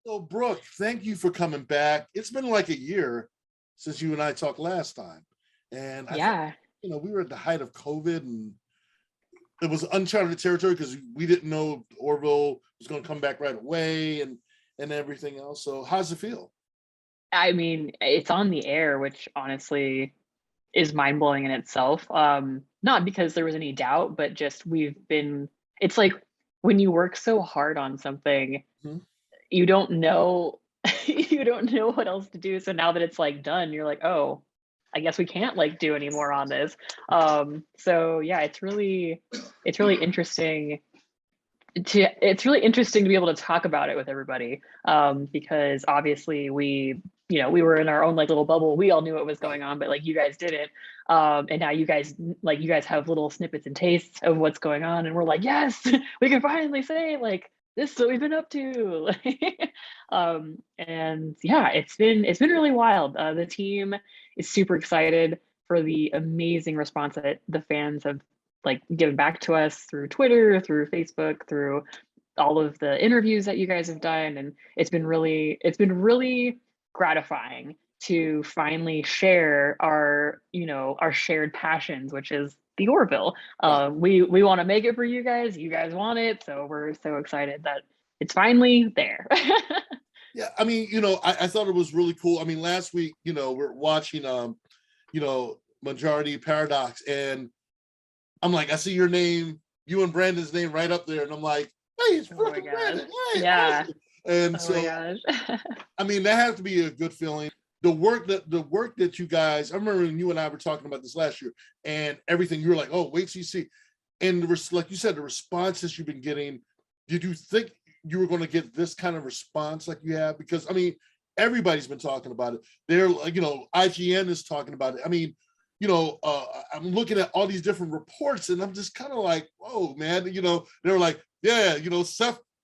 So, Brooke, thank you for coming back. It's been like a year since you and I talked last time. And I think, Yeah. we were at the height of COVID and it was uncharted territory because we didn't know Orville was going to come back right away and everything else. So, how's it feel? I mean, it's on the air, which honestly is mind blowing in itself. Not because there was any doubt, but just it's like when you work so hard on something, Hmm. you don't know, you don't know what else to do. So now that it's like done, you're like, oh, I guess we can't like do any more on this. So yeah, it's really interesting it's really interesting to be able to talk about it with everybody, because obviously we were in our own like little bubble. We all knew what was Right. going on, but like you guys didn't. And now you guys have little snippets and tastes of what's going on, and we're like, yes, we can finally say like this is what we've been up to. And yeah, it's been really wild. The team is super excited for the amazing response that the fans have like given back to us through Twitter, through Facebook, through all of the interviews that you guys have done. And it's been really gratifying to finally share our shared passions, which is the Orville. Right. We want to make it for you guys. You guys want it, so we're so excited that it's finally there. Yeah. I thought it was really cool. I mean, last week, we're watching, Majority Paradox, and I'm like, I see your name, you and Brandon's name right up there, and I'm like, hey, it's Oh my freaking gosh. Brandon. Hey, Yeah. awesome. And Oh my so, gosh. that has to be a good feeling. The work that you guys, I remember when you and I were talking about this last year, and everything. You were like, oh, wait till you see. And like you said, the responses you've been getting. Did you think you were going to get this kind of response like you have? Because everybody's been talking about it. They're like, IGN is talking about it. I'm looking at all these different reports, and I'm just kind of like, whoa, man. They were like, yeah,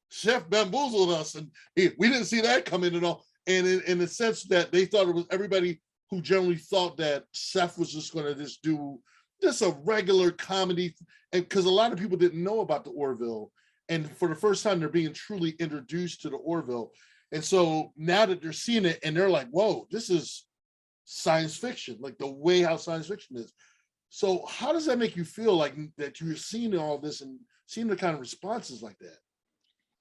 Chef bamboozled us, and we didn't see that coming at all. And in the sense that they thought it was everybody who generally thought that Seth was just going to just do just a regular comedy, and because a lot of people didn't know about the Orville, and for the first time they're being truly introduced to the Orville, and so now that they're seeing it and they're like, whoa, this is science fiction, like the way how science fiction is. So how does that make you feel, like that you're seeing all this and seeing the kind of responses like that?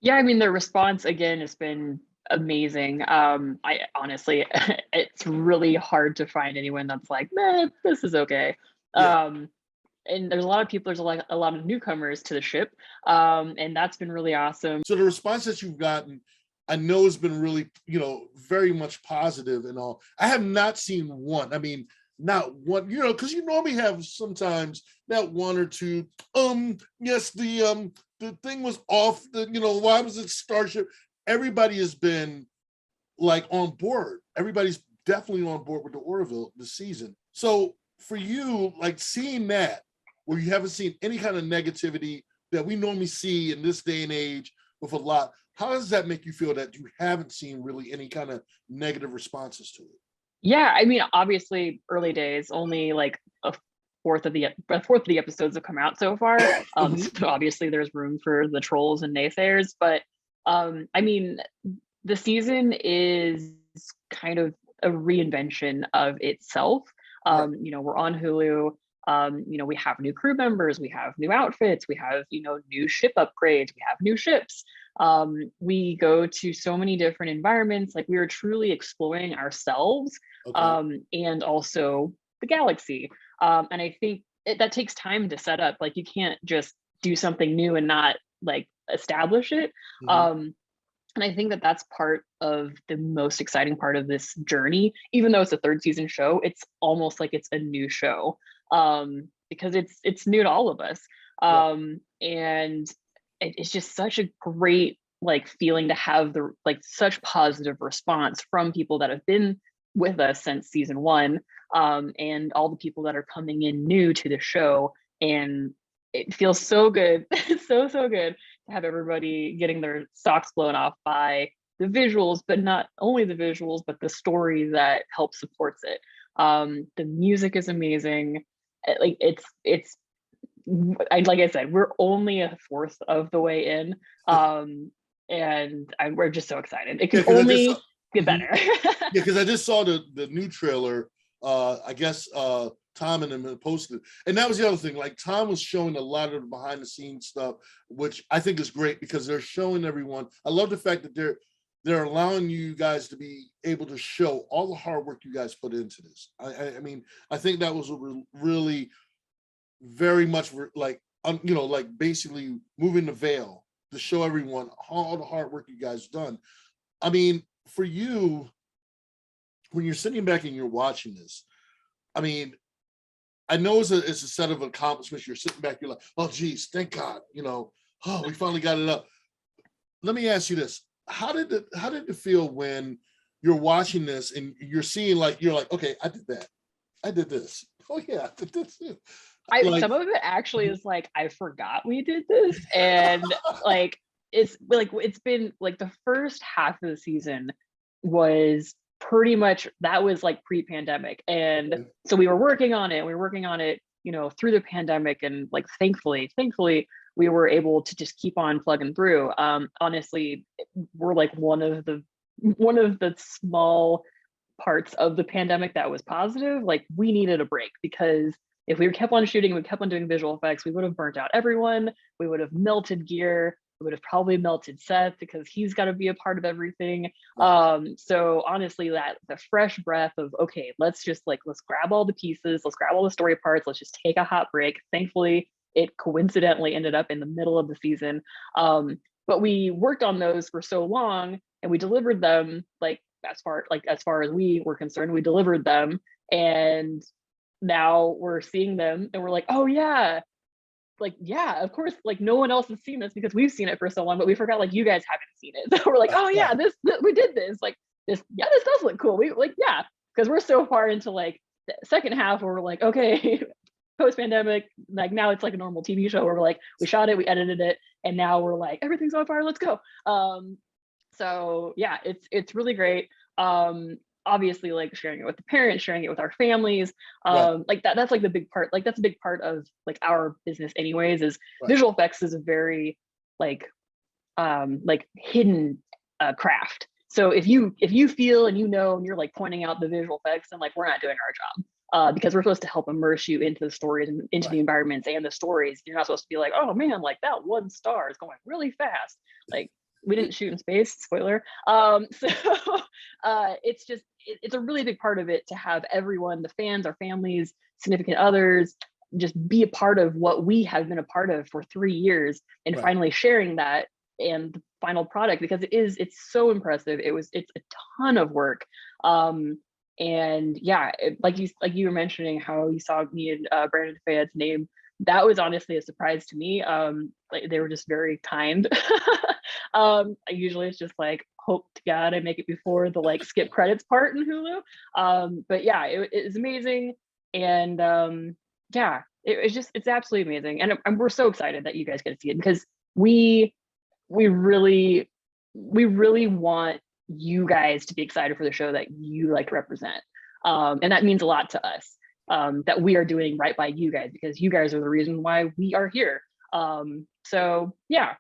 Yeah, I mean, the response again has been amazing. I honestly, it's really hard to find anyone that's like, man, this is okay. Yeah. Um, and there's a lot of people, there's like a lot of newcomers to the ship, and that's been really awesome. So the response that you've gotten, I know has been really, very much positive and all. I have not seen one. Not one, because you normally have sometimes that one or two. Yes, the thing was off. Why was it Starship? Everybody has been like on board. Everybody's definitely on board with the Orville this season. So for you, like seeing that, where you haven't seen any kind of negativity that we normally see in this day and age with a lot, how does that make you feel that you haven't seen really any kind of negative responses to it? Yeah, I mean, obviously, early days, only like a fourth of the episodes have come out so far. Mhm. So obviously, there's room for the trolls and naysayers, but I mean, the season is kind of a reinvention of itself. Right. We're on Hulu. We have new crew members, we have new outfits, we have, new ship upgrades, we have new ships. We go to so many different environments. Like we are truly exploring ourselves, Okay. and also the galaxy. And I think that takes time to set up. Like you can't just do something new and not like establish it. Hmm. Um, and I think that that's part of the most exciting part of this journey. Even though it's a third season show, it's almost like it's a new show, because it's new to all of us. Right. And it's just such a great like feeling to have the like such positive response from people that have been with us since season one, and all the people that are coming in new to the show. And it feels so good, so good to have everybody getting their socks blown off by the visuals, but not only the visuals, but the story that helps supports it. The music is amazing. Like it's like I said, we're only a fourth of the way in. and we're just so excited. It Yeah, can because I just only saw, get mhm. better. Yeah, because I just saw the new trailer. I guess Tom and them had posted it. And that was the other thing. Like Tom was showing a lot of the behind the scenes stuff, which I think is great because they're showing everyone. I love the fact that they're allowing you guys to be able to show all the hard work you guys put into this. I mean, I think that was really very much like like basically moving the veil to show everyone all the hard work you guys done. I mean, for you, when you're sitting back and you're watching this, I mean, I know it's a set of accomplishments. You're sitting back, you're like, oh, geez, thank God, oh, we finally got it up. Let me ask you this: how did it feel when you're watching this and you're seeing you're like, okay, I did that, I did this, oh yeah, I did this too. Some of it actually is like, I forgot we did this, and it's been like the first half of the season was pretty much, that was like pre-pandemic, and so we were working on it, through the pandemic, and like thankfully we were able to just keep on plugging through. Honestly, we're like one of the small parts of the pandemic that was positive. Like, we needed a break, because if we kept on shooting, we kept on doing visual effects, we would have burnt out everyone, we would have melted gear, we would have probably melted Seth because he's got to be a part of everything. So honestly, that the fresh breath of, okay, let's grab all the pieces, let's grab all the story parts, let's just take a hot break. Thankfully, it coincidentally ended up in the middle of the season. But we worked on those for so long, and we delivered them, as far as we were concerned, we delivered them, and now we're seeing them and we're like, oh yeah, yeah, of course, no one else has seen this because we've seen it for so long, but we forgot you guys haven't seen it. So we're like, oh yeah, this we did this, this does look cool. We yeah, because we're so far into the second half where we're like, okay, post pandemic, now it's like a normal TV show where we're like, we shot it, we edited it, and now we're like, everything's on fire, let's go. So yeah, it's really great. Obviously, sharing it with the parents, sharing it with our families, that's the big part. That's a big part of our business anyways, is visual effects is a very hidden craft. So if you feel and and you're pointing out the visual effects, then we're not doing our job, because we're supposed to help immerse you into the stories and into the environments and the stories. You're not supposed to be like, oh man, that one star is going really fast. We didn't shoot in space, spoiler. So it's a really big part of it to have everyone, the fans, our families, significant others, just be a part of what we have been a part of for 3 years, and finally sharing that and the final product, because it's so impressive. It's a ton of work. And yeah, like you were mentioning how you saw me and Brandon Fayette's name. That was honestly a surprise to me. They were just very kind. Usually it's just hope to God I make it before the skip credits part in Hulu. But yeah, it is amazing. And yeah, it's absolutely amazing. And we're so excited that you guys get to see it, because we really want you guys to be excited for the show that you like to represent. And that means a lot to us, that we are doing right by you guys, because you guys are the reason why we are here. So yeah,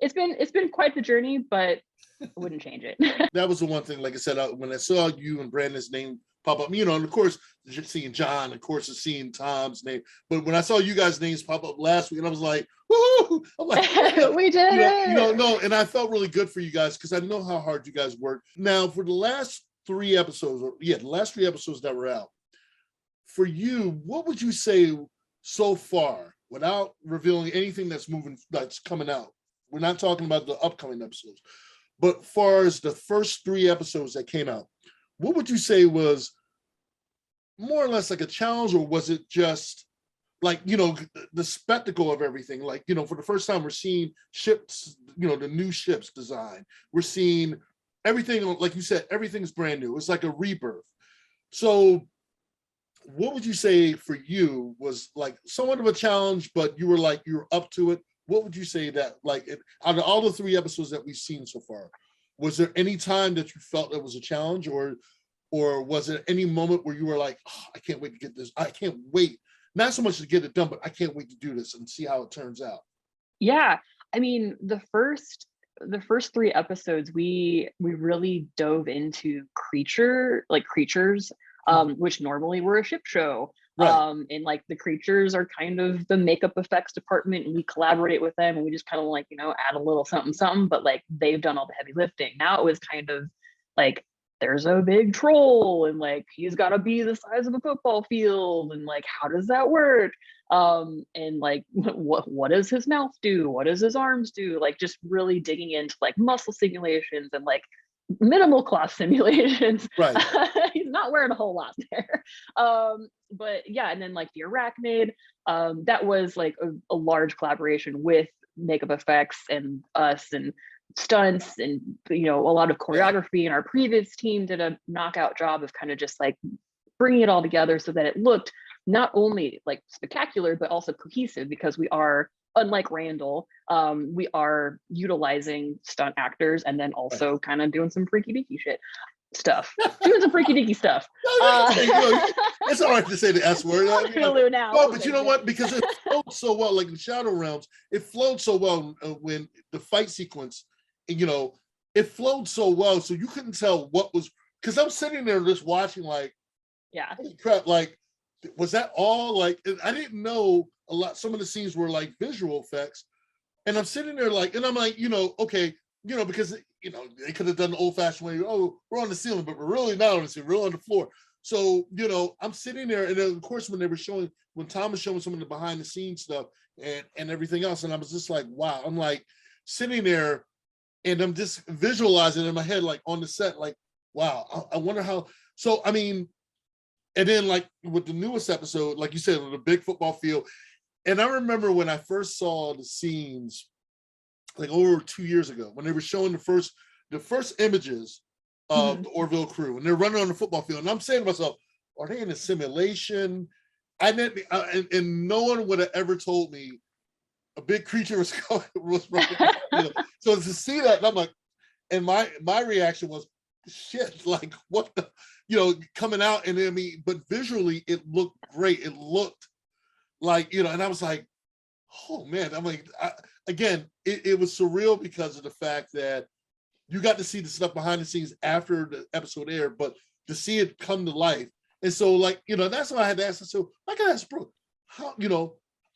it's been quite the journey, but I wouldn't change it. That was the one thing, like I said, when I saw you and Brandon's name pop up, and of course, seeing John, of course, seeing Tom's name. But when I saw you guys' names pop up last week, and I was like, woohoo! I'm like, yeah. We did it. No, and I felt really good for you guys, because I know how hard you guys work. Now, for the last 3 episodes, the last 3 episodes that were out, for you, what would you say so far, without revealing anything that's coming out? We're not talking about the upcoming episodes, but as far as the first 3 episodes that came out, what would you say was more or less a challenge, or was it just the spectacle of everything? For the first time, we're seeing ships, the new ships design. We're seeing everything, like you said, everything's brand new. It's like a rebirth. So what would you say for you was somewhat of a challenge, but you were up to it? What would you say that out of all the 3 episodes that we've seen so far, was there any time that you felt that was a challenge, or was there any moment where you were like, oh, I can't wait to get this, I can't wait, not so much to get it done, but I can't wait to do this and see how it turns out? Yeah, I mean, the first the first 3 episodes, we really dove into creatures, which normally were a ship show. Right. And like the creatures are kind of the makeup effects department, and we collaborate with them, and we just kind of like, add a little something, something, but like they've done all the heavy lifting. Now it was kind of like, there's a big troll, and like he's got to be the size of a football field, and like how does that work? And like what does his mouth do, what does his arms do, like just really digging into like muscle simulations and like minimal cloth simulations. Right. He's not wearing a whole lot there. But yeah, and then like the arachnid, that was like a large collaboration with makeup effects and us and stunts, and a lot of choreography, and our previous team did a knockout job of kind of just like bringing it all together so that it looked not only like spectacular but also cohesive, because we are, unlike Randall, we are utilizing stunt actors and then also kind of doing some freaky deaky stuff. Doing some freaky deaky stuff. It's all right to say the S word. Hulu now. No, but you know what? Because it flowed so well, like in Shadow Realms, it flowed so well when the fight sequence, it flowed so well, so you couldn't tell what was, because I'm sitting there just watching like, yeah, holy crap, like, was that all like, I didn't know some of the scenes were like visual effects, and I'm sitting there like, and I'm like, okay, because they could have done the old-fashioned way, oh, we're on the ceiling, but we're really not on the ceiling, we're on the floor. So I'm sitting there, and then of course when Tom was showing some of the behind the scenes stuff and everything else, and I was just like, wow, I'm like sitting there and I'm just visualizing in my head, like on the set, like, wow, I wonder how. So I mean, and then like with the newest episode, like you said, with the big football field, and I remember when I first saw the scenes, like over 2 years ago, when they were showing the first images of the Orville crew, and they're running on the football field, and I'm saying to myself, are they in a simulation? And no one would have ever told me a big creature was running. So to see that, and I'm like, and my reaction was, shit, like what the, coming out, and I mean, but visually it looked great. It looked like, and I was like, oh man, I'm like, again, it was surreal because of the fact that you got to see the stuff behind the scenes after the episode aired, but to see it come to life. And so like, that's why I had to ask. So I got to ask Brooke, how,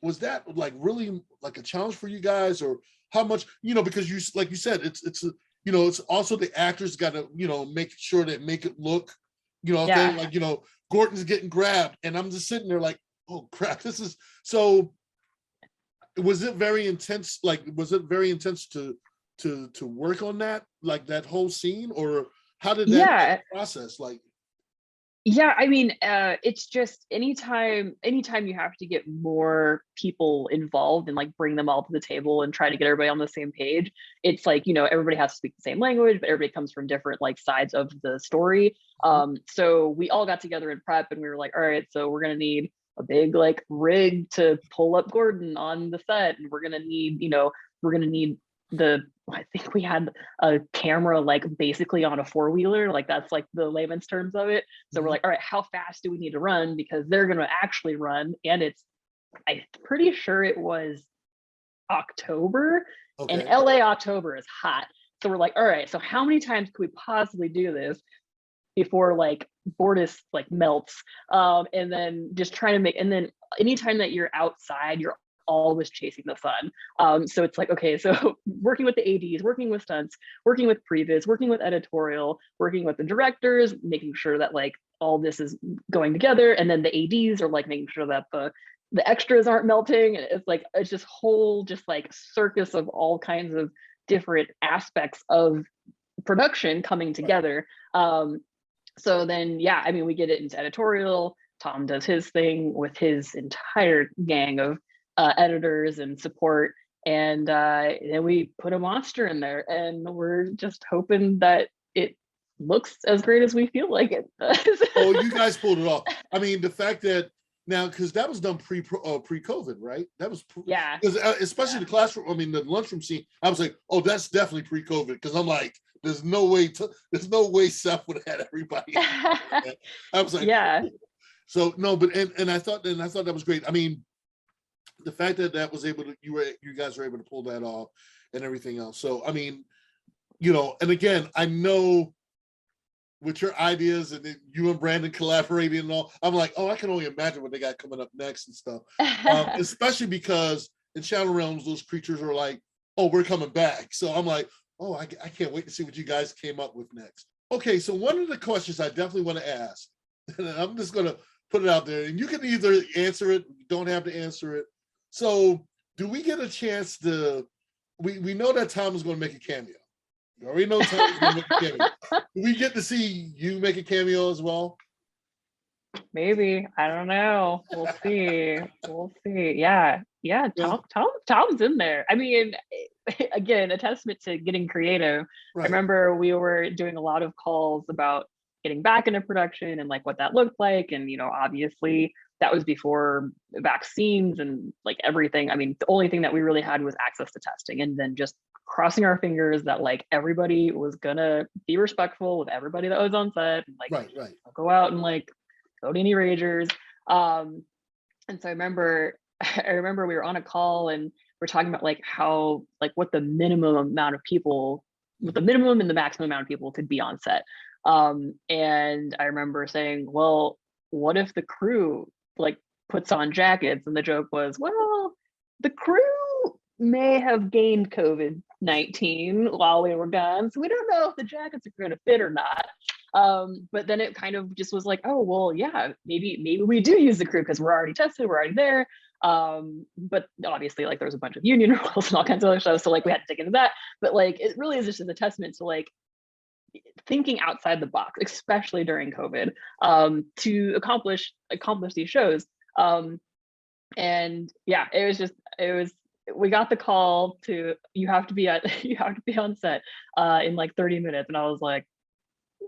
was that like really like a challenge for you guys, or how much, because you, like you said, it's also the actors got to, make sure that make it look, thing, like, Gordon's getting grabbed, and I'm just sitting there like, oh crap, this is so. Was it very intense? Like, was it very intense to work on that, like that whole scene, or how did that process like? Yeah, I mean, it's just anytime you have to get more people involved and like bring them all to the table and try to get everybody on the same page, it's like, everybody has to speak the same language, but everybody comes from different like sides of the story. So we all got together in prep, and we were like, all right, so we're gonna need a big like rig to pull up Gordon on the set, and we're gonna need I think we had a camera like basically on a four-wheeler, like that's like the layman's terms of it. So we're like, all right, how fast do we need to run, because they're going to actually run, and I'm pretty sure it was October, and LA October is hot. So we're like, all right, so how many times could we possibly do this before like Bortus like melts, and then just trying to make, and then anytime that you're outside, you're always chasing the sun. So it's like, okay, so working with the ADs, working with stunts, working with previs, working with editorial, working with the directors, making sure that like all this is going together, and then the ADs are like making sure that the extras aren't melting. And it's just whole just like circus of all kinds of different aspects of production coming together. So then, yeah, I mean, we get it into editorial. Tom does his thing with his entire gang of editors and support, and then we put a monster in there, and we're just hoping that it looks as great as we feel like it does. Oh, you guys pulled it off. I mean, the fact that now, because that was done pre-COVID, right? That was because especially the classroom. I mean, the lunchroom scene. I was like, oh, that's definitely pre-COVID, because I'm like, there's no way Seth would have had everybody. I was like, yeah. So no, but and I thought that was great. I mean, the fact that was able to, you guys were able to pull that off, and everything else. So, I mean, you know, and again, I know with your ideas and you and Brandon collaborating and all, I'm like, oh, I can only imagine what they got coming up next and stuff. Especially because in Shadow Realms, those creatures are like, oh, we're coming back. So I'm like, oh, I can't wait to see what you guys came up with next. Okay, so one of the questions I definitely want to ask, and I'm just going to put it out there, and you can either answer it, you don't have to answer it. So do we get a chance to, we know that Tom is going to make a cameo. You already know Tom is going to make a cameo. Do we get to see you make a cameo as well? Maybe. I don't know. We'll see. We'll see. Yeah. Yeah. Tom's in there. I mean, again, a testament to getting creative. Right. I remember we were doing a lot of calls about getting back into production and like what that looked like. And, you know, obviously that was before vaccines and like everything. I mean, the only thing that we really had was access to testing, and then just crossing our fingers that like everybody was gonna be respectful with everybody that was on set, and like right. go out and like go to any ragers. And so I remember we were on a call and we're talking about like how, like what the minimum amount of people, what the minimum and the maximum amount of people could be on set. And I remember saying, well, what if the crew like puts on jackets? And the joke was, well, the crew may have gained COVID-19 while we were gone, so we don't know if the jackets are going to fit or not. But then it kind of just was like, oh, well, yeah, maybe we do use the crew because we're already tested, we're already there. But obviously, like there's a bunch of union rules and all kinds of other stuff, so like we had to dig into that. But like it really is just a testament to like thinking outside the box, especially during COVID, to accomplish these shows. And yeah, it was we got the call to you have to be on set in like 30 minutes, and I was like,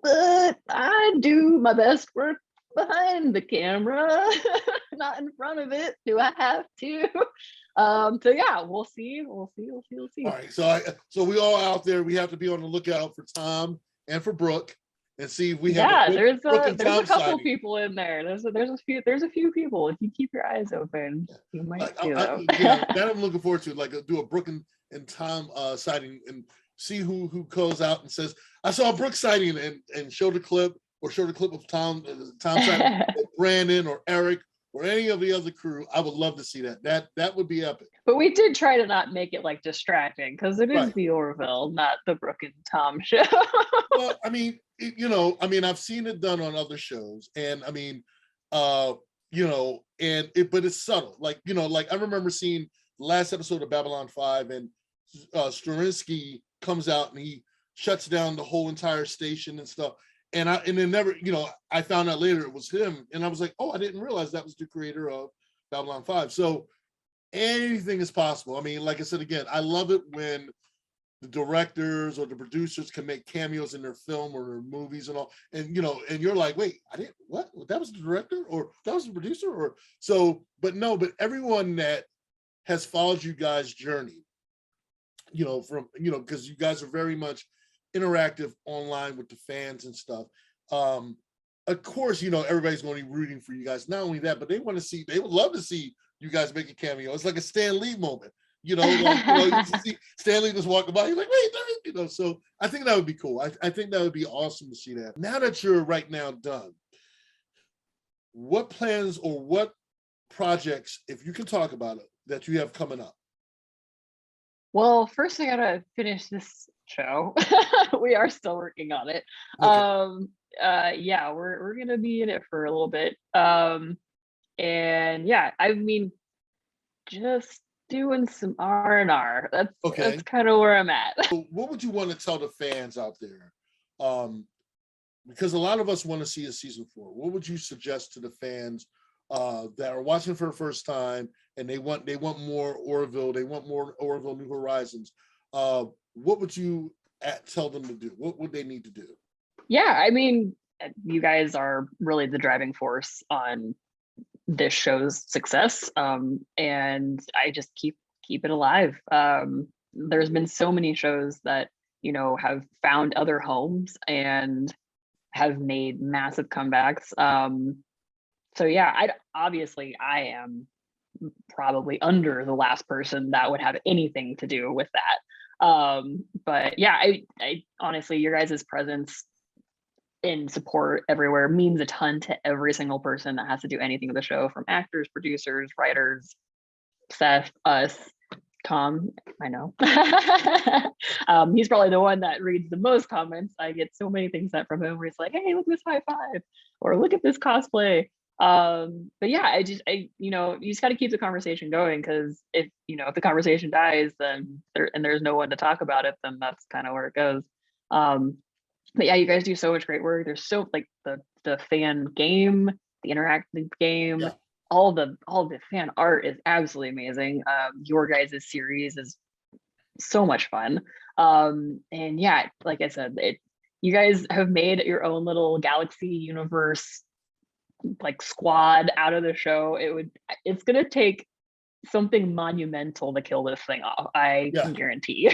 but I do my best work behind the camera, not in front of it. Do I have to? So yeah, we'll see. All right, so we all out there, we have to be on the lookout for Tom and for Brooke, and see if we have there's a couple people in there. There's a few people. If you keep your eyes open, you might see them. Yeah, that I'm looking forward to. Like do a Brooke and Tom sighting and see who goes out and says, I saw a Brooke sighting, and show the clip of Tom sighting, or Brandon or Eric or any of the other crew. I would love to see that. That would be epic. But we did try to not make it like distracting, because it is the Orville, not the Brooke and Tom show. Well, I mean, I've seen it done on other shows, and I mean, but it's subtle. Like, like I remember seeing the last episode of Babylon 5, and Struinsky comes out and he shuts down the whole entire station and stuff. And then never, I found out later it was him, and I was like, oh, I didn't realize that was the creator of Babylon 5. So anything is possible. I mean, like I said again, I love it when the directors or the producers can make cameos in their film or their movies and all, and and you're like, wait, I didn't, what? That was the director, or that was the producer, or so. But everyone that has followed you guys' journey, because you guys are very much interactive online with the fans and stuff. Of course, everybody's going to be rooting for you guys. Not only that, but they would love to see you guys make a cameo. It's like a Stan Lee moment. You see Stan Lee just walking by, you're like, wait, so I think that would be cool. I think that would be awesome to see that. Now that you're right now done, what plans or what projects, if you can talk about it, that you have coming up? Well, first I gotta finish this show. We are still working on it. Okay. Yeah, we're gonna be in it for a little bit. And yeah, I mean, just doing some R&R. That's kind of where I'm at. So what would you want to tell the fans out there? Because a lot of us want to see a season 4. What would you suggest to the fans that are watching for the first time, and they want more Orville, they want more Orville New Horizons? What would you tell them to do? What would they need to do? Yeah, I mean, you guys are really the driving force on this show's success, and I just keep it alive. There's been so many shows that have found other homes and have made massive comebacks. So yeah, I am probably under the last person that would have anything to do with that. But yeah, I honestly, your guys' presence in support everywhere means a ton to every single person that has to do anything with the show, from actors, producers, writers, Seth, us, Tom. I know. He's probably the one that reads the most comments. I get so many things sent from him where he's like, hey, look at this high five, or look at this cosplay. But yeah, you know, you just got to keep the conversation going, because if, you know, if the conversation dies, then there's no one to talk about it, then that's kind of where it goes. But yeah, you guys do so much great work. There's so, like, the fan game, the interactive game, Yeah. all the fan art is absolutely amazing. Your guys' series is so much fun. And yeah, like I said, you guys have made your own little galaxy universe, like, squad out of the show. It's gonna take something monumental to kill this thing off, I Yeah. can guarantee.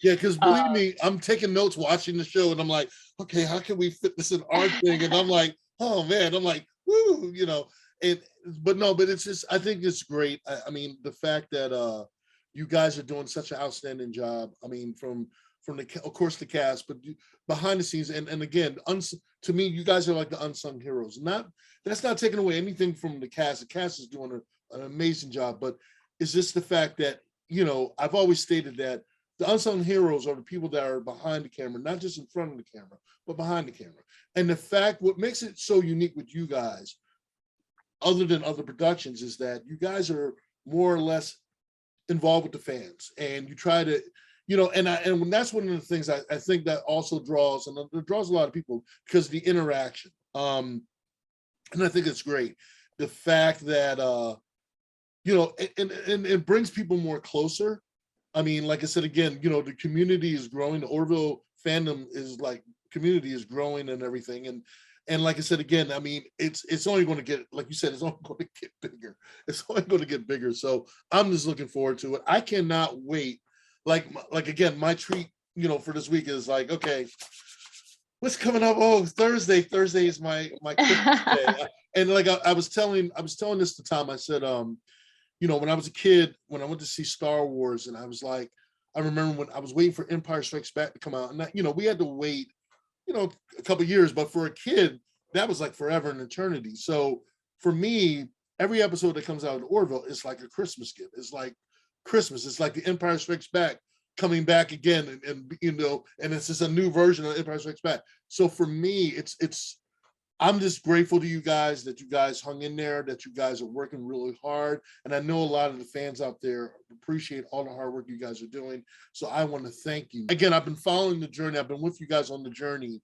Yeah, because believe me, I'm taking notes watching the show, and I'm like, okay, how can we fit this in our thing? And I'm like, oh man, I'm like, woo, you know. But it's just, I think it's great. I mean, the fact that you guys are doing such an outstanding job. I mean, from of course the cast, but behind the scenes, and again, to me, you guys are like the unsung heroes. That's not taking away anything from the cast. The cast is doing an amazing job, but it's just the fact that, you know, I've always stated that the unsung heroes are the people that are behind the camera, not just in front of the camera, but behind the camera. And the fact, what makes it so unique with you guys, other than other productions, is that you guys are more or less involved with the fans, and you try to, you know, and that's one of the things I think that also draws, and it draws a lot of people, because of the interaction. And I think it's great. The fact that, you know, and it brings people more closer. I mean, like I said, again, you know, the community is growing. The Orville fandom is, like, community is growing and everything. And like I said, again, I mean, it's only going to get, like you said, it's only going to get bigger. It's only going to get bigger. So I'm just looking forward to it. I cannot wait. Like again, my treat, you know, for this week is like, okay, what's coming up? Oh, Thursday. Thursday is my Christmas day. And like I was telling this to Tom. I said, you know, when I was a kid, when I went to see Star Wars, and I was like, I remember when I was waiting for Empire Strikes Back to come out, and that, you know, we had to wait, you know, a couple years, but for a kid, that was like forever and eternity. So for me, every episode that comes out of Orville is like a Christmas gift. It's like Christmas. It's like the Empire Strikes Back coming back again, and you know, and it's just a new version of Empire Strikes Back. So for me, it's I'm just grateful to you guys that you guys hung in there, that you guys are working really hard. And I know a lot of the fans out there appreciate all the hard work you guys are doing. So I want to thank you. Again, I've been following the journey. I've been with you guys on the journey.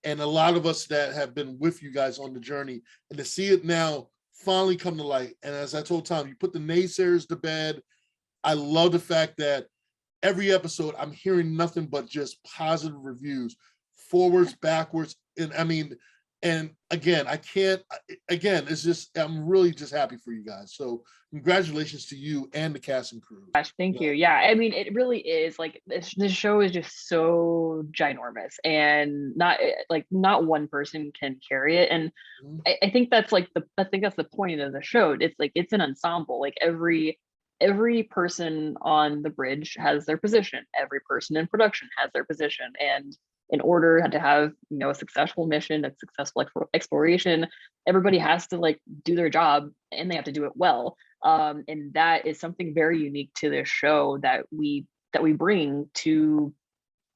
And a lot of us that have been with you guys on the journey, and to see it now finally come to light. And as I told Tom, you put the naysayers to bed. I love the fact that every episode I'm hearing nothing but just positive reviews, forwards, backwards. And I mean, and again, it's just, I'm really just happy for you guys. So congratulations to you and the cast and crew. Gosh, thank you. Yeah, I mean, it really is, like, this show is just so ginormous, and not one person can carry it. And I think that's like I think that's the point of the show. It's like, it's an ensemble. Like, every person on the bridge has their position. Every person in production has their position. And in order to have, you know, a successful mission, a successful exploration, everybody has to, like, do their job, and they have to do it well. And that is something very unique to this show that we bring to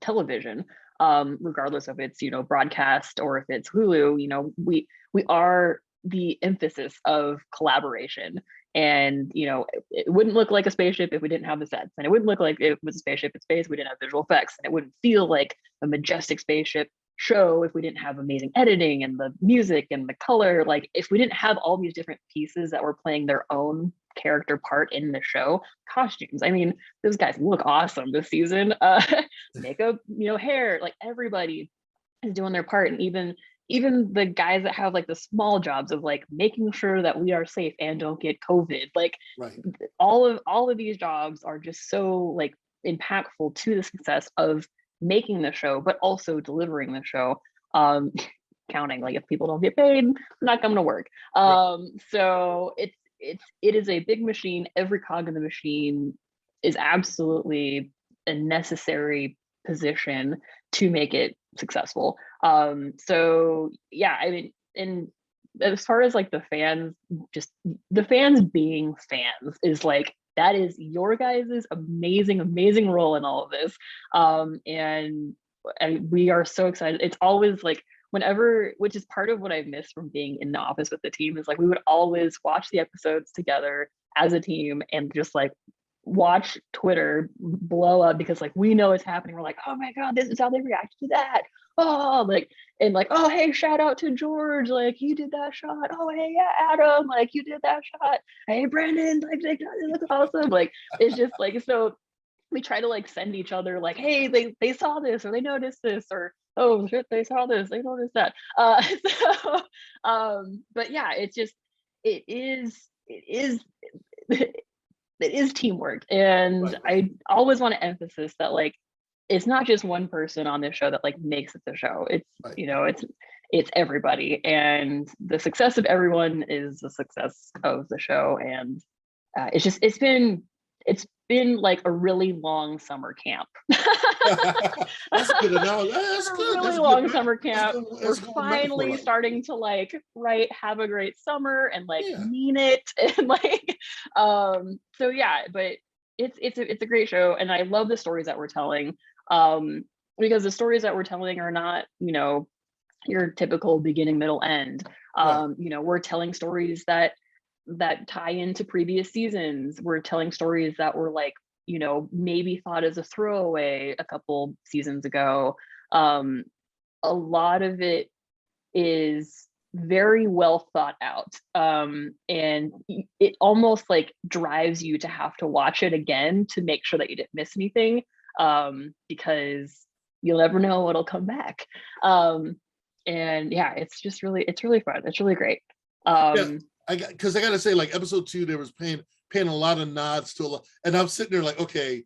television, regardless if it's, you know, broadcast or if it's Hulu. You know, we are the emphasis of collaboration. And, you know, it wouldn't look like a spaceship if we didn't have the sets, and it wouldn't look like it was a spaceship in space if we didn't have visual effects, and it wouldn't feel like a majestic spaceship show if we didn't have amazing editing and the music and the color. Like, if we didn't have all these different pieces that were playing their own character part in the show. Costumes, I mean, those guys look awesome this season. Makeup, you know, hair, like, everybody is doing their part. And even the guys that have, like, the small jobs of, like, making sure that we are safe and don't get COVID, like, Right. all of these jobs are just so, like, impactful to the success of making the show, but also delivering the show. Counting, like, if people don't get paid, I'm not coming to work. So it is a big machine. Every cog in the machine is absolutely a necessary position to make it successful. So yeah, I mean, and as far as like the fans, just the fans being fans is like, that is your guys' amazing role in all of this. And we are so excited. It's always like, whenever, which is part of what I've missed from being in the office with the team, is like we would always watch the episodes together as a team and just like watch Twitter blow up, because like we know it's happening. We're like, oh my God, this is how they reacted to that. Oh, like, and like, oh, hey, shout out to George, like you did that shot. Oh, hey, yeah, Adam, like you did that shot. Hey, Brandon, like that's awesome. Like, it's just like, so we try to like send each other like, hey, they saw this, or they noticed this, or oh shit, they saw this, they noticed that. So but yeah, it's just, it is it is teamwork. And I always want to emphasize that like, it's not just one person on this show that like makes it the show. It's, you know, it's everybody, and the success of everyone is the success of the show. And it's just, it's been like a really long summer camp. That's good analogy. That's good. Really That's long good. summer camp. We're That's finally starting to like, right, have a great summer and like mean it. And like, so yeah, but it's a great show, and I love the stories that we're telling, because the stories that we're telling are not, you know, your typical beginning, middle, end. You know, we're telling stories that tie into previous seasons. We're telling stories that were like, you know, maybe thought as a throwaway a couple seasons ago. A lot of it is very well thought out, and it almost like drives you to have to watch it again to make sure that you didn't miss anything, because you'll never know what'll come back. And yeah, it's really fun. It's really great. Because I gotta say, like episode 2, there was paying a lot of nods to a lot, and I'm sitting there like, okay,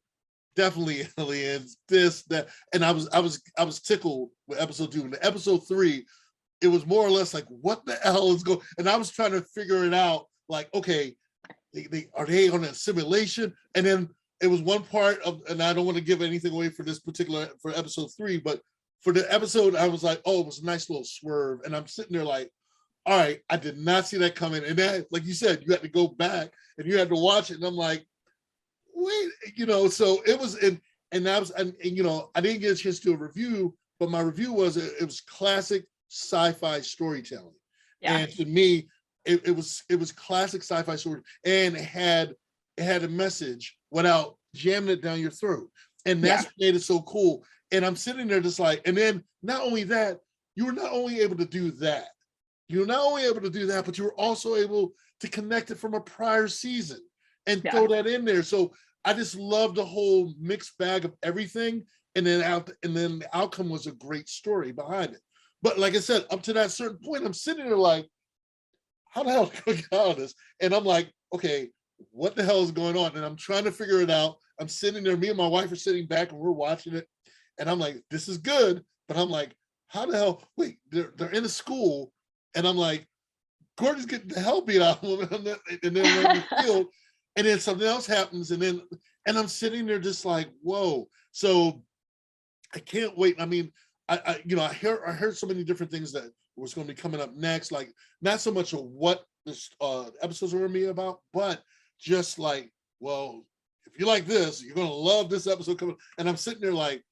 definitely aliens, this, that, and I was tickled with episode 2. And the episode 3, it was more or less like, what the hell is going? And I was trying to figure it out, like, okay, they are they on a simulation? And then it was one part of, and I don't want to give anything away for this particular, for episode 3, but for the episode, I was like, oh, it was a nice little swerve, and I'm sitting there like, all right, I did not see that coming. And then, like you said, you had to go back and you had to watch it. And I'm like, wait, you know, so it was, and that was, and you know, I didn't get a chance to do a review, but my review was, it was classic sci-fi storytelling. Yeah. And to me, it was classic sci-fi story, and it had a message without jamming it down your throat. And that's what made it so cool. And I'm sitting there just like, and then not only that, you were not only able to do that, but you were also able to connect it from a prior season and throw that in there. So I just love the whole mixed bag of everything. And then the outcome was a great story behind it. But like I said, up to that certain point, I'm sitting there like, how the hell do I get out of this? And I'm like, okay, what the hell is going on? And I'm trying to figure it out. I'm sitting there, me and my wife are sitting back and we're watching it. And I'm like, this is good. But I'm like, how the hell, wait, they're in a school. And I'm like, Gordon's getting the hell beat out of him. And then we're in the field. And then something else happens. And I'm sitting there just like, whoa. So I can't wait. I mean, I heard so many different things that was going to be coming up next. Like, not so much of what this episodes are going to be about, but just like, well, if you like this, you're going to love this episode coming. And I'm sitting there like,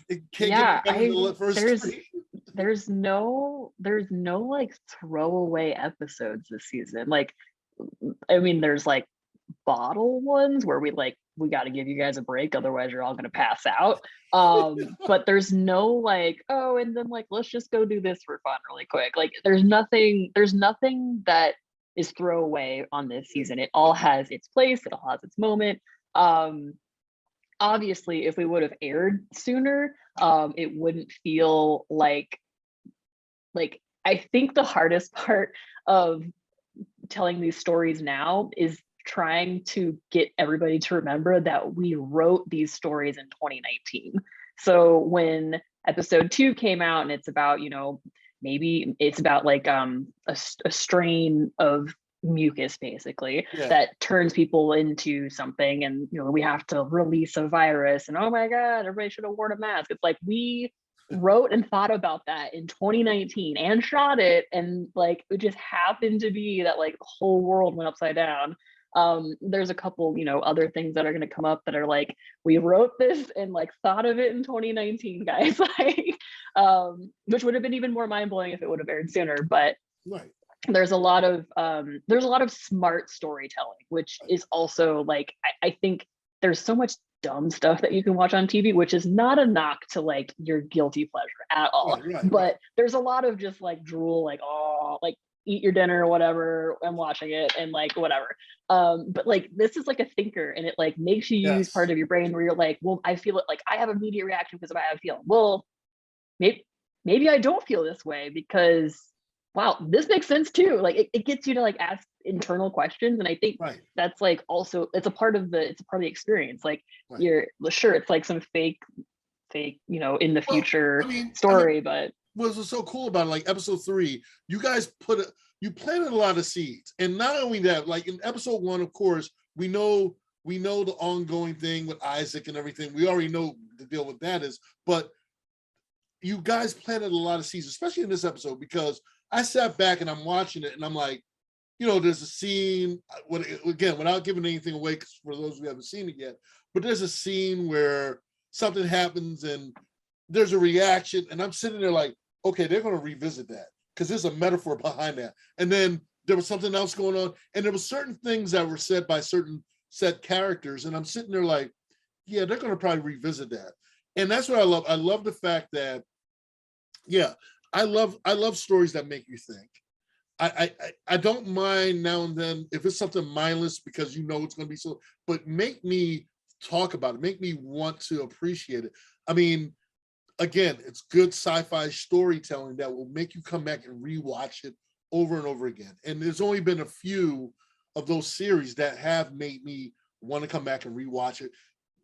it can't get better than the first three. There's no like throwaway episodes this season. Like, I mean, there's like bottle ones where we got to give you guys a break, otherwise you're all going to pass out. But there's no like, oh, and then like, let's just go do this for fun really quick. Like, there's nothing that is throwaway on this season. It all has its place, it all has its moment. Obviously, if we would have aired sooner, it wouldn't feel like I think the hardest part of telling these stories now is trying to get everybody to remember that we wrote these stories in 2019. So when episode 2 came out, and it's about, you know, maybe it's about like a strain of mucus basically Yeah. that turns people into something, and we have to release a virus, and oh my god, everybody should have worn a mask. It's like we wrote and thought about that in 2019 and shot it, and like it just happened to be that like the whole world went upside down. There's a couple other things that are going to come up that are like, we wrote this and like thought of it in 2019, guys. Like which would have been even more mind-blowing if it would have aired sooner. But Right. there's a lot of smart storytelling, which is also like, I think there's so much dumb stuff that you can watch on TV, which is not a knock to like your guilty pleasure at all. But there's a lot of just like drool, like, oh, like eat your dinner or whatever, I'm watching it and like whatever. But like this is like a thinker, and it like makes you use part of your brain where you're like, well, I feel it, like I have immediate reaction because of how I feel. Well, maybe I don't feel this way because wow, this makes sense too. Like it gets you to like ask internal questions. And I think that's like also, it's a part of the experience. Like you're sure it's like some fake, in the future story, but what's so cool about it, like episode 3, you guys you planted a lot of seeds. And not only that, like in episode 1, of course, we know the ongoing thing with Isaac and everything. We already know the deal with that is, but you guys planted a lot of seeds, especially in this episode, because I sat back and I'm watching it and I'm like, there's a scene, again, without giving anything away for those who haven't seen it yet, but there's a scene where something happens and there's a reaction, and I'm sitting there like, okay, they're going to revisit that because there's a metaphor behind that. And then there was something else going on, and there were certain things that were said by certain set characters, and I'm sitting there like, yeah, they're going to probably revisit that. And that's what I love. I love the fact that, I love stories that make you think. I don't mind now and then if it's something mindless because it's going to be so, but make me talk about it, make me want to appreciate it. I mean, again, it's good sci-fi storytelling that will make you come back and rewatch it over and over again. And there's only been a few of those series that have made me want to come back and rewatch it,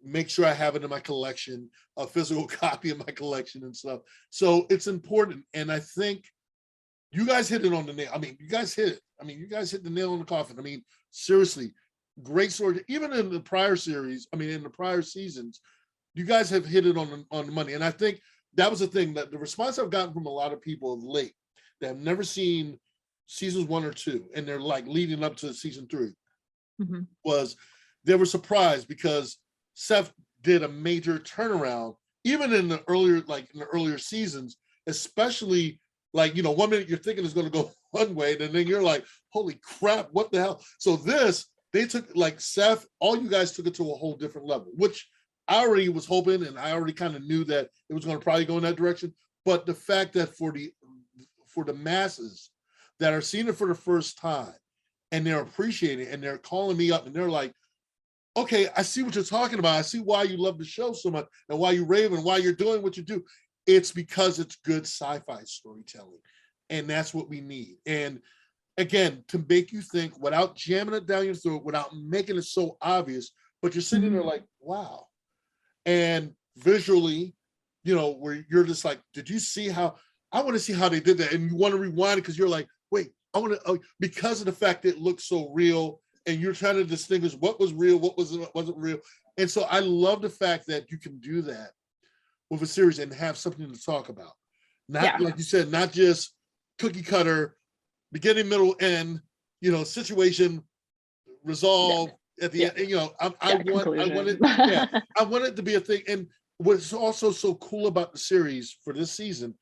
make sure I have it in my collection, a physical copy in my collection and stuff. So it's important. And I think you guys hit it on the nail. I mean, you guys hit it. I mean, you guys hit the nail on the coffin. I mean, seriously, great story. Even in the prior series, in the prior seasons, you guys have hit it on the money. And I think that was the thing, that the response I've gotten from a lot of people of late that have never seen seasons 1 or 2, and they're like leading up to season 3, was they were surprised because Seth did a major turnaround, even in the earlier seasons, especially like, 1 minute you're thinking it's going to go one way, and then you're like, holy crap, what the hell? So they took, like Seth, all you guys took it to a whole different level, which I already was hoping, and I already kind of knew that it was going to probably go in that direction. But the fact that for the masses that are seeing it for the first time, and they're appreciating it, and they're calling me up, and they're like, okay, I see what you're talking about. I see why you love the show so much, and why you rave, and why you're doing what you do. It's because it's good sci-fi storytelling, and that's what we need. And again, to make you think without jamming it down your throat, without making it so obvious, but you're sitting there like, wow. And visually, where you're just like, did you see how, I want to see how they did that. And you want to rewind it because you're like, wait, I want to, because of the fact that it looks so real, and you're trying to distinguish what was real, what wasn't real. And so I love the fact that you can do that with a series and have something to talk about. Not, like you said, not just cookie cutter, beginning, middle, end, situation, resolve at the end. I want it to be a thing. And what's also so cool about the series for this season,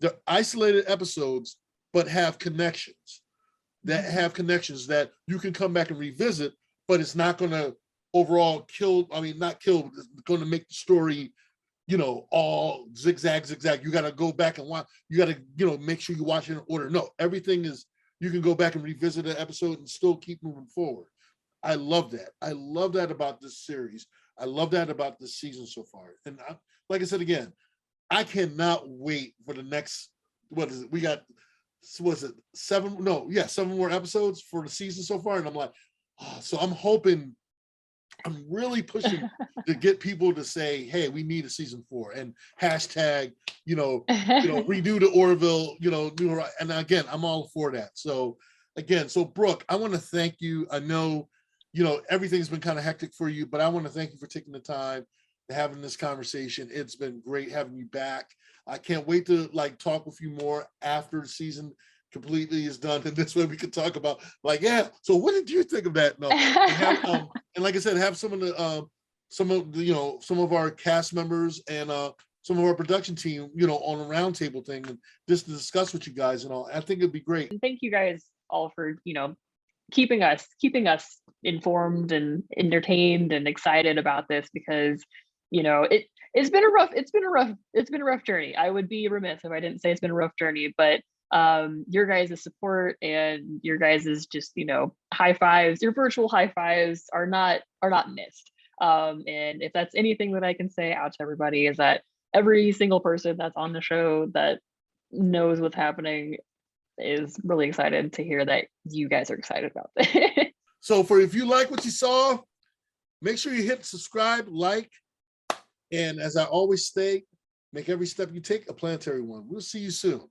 they're isolated episodes, but have connections that you can come back and revisit, but it's not going to overall not kill, it's going to make the story, all zigzag. You got to go back and watch, you got to, make sure you watch it in order. No, everything is, you can go back and revisit an episode and still keep moving forward. I love that. I love that about this series. I love that about this season so far. And like I said, again, I cannot wait for the next, what is it? We got, was it 7 more episodes for the season so far. And I'm like, so I'm hoping, I'm really pushing to get people to say, hey, we need a season 4, and hashtag, redo the Orville, and again, I'm all for that. So again, so Brooke, I want to thank you. I know, you know, everything's been kind of hectic for you, but I want to thank you for taking the time to having this conversation. It's been great having you back. I can't wait to like talk with you more after the season completely is done, and this way we can talk about like, yeah, so what did you think of that? No, and like I said, have some of the you know, some of our cast members and some of our production team, you know, on a roundtable thing and just to discuss with you guys and all. I think it'd be great. And thank you guys all for, you know, keeping us informed and entertained and excited about this, because, you know, it's been a rough journey. I would be remiss if I didn't say it's been a rough journey, but your guys' support and your guys' just, you know, high fives, your virtual high fives are not missed. And if that's anything that I can say out to everybody, is that every single person that's on the show that knows what's happening is really excited to hear that you guys are excited about it. So for if you like what you saw, make sure you hit subscribe, like, and as I always say, make every step you take a planetary one. We'll see you soon.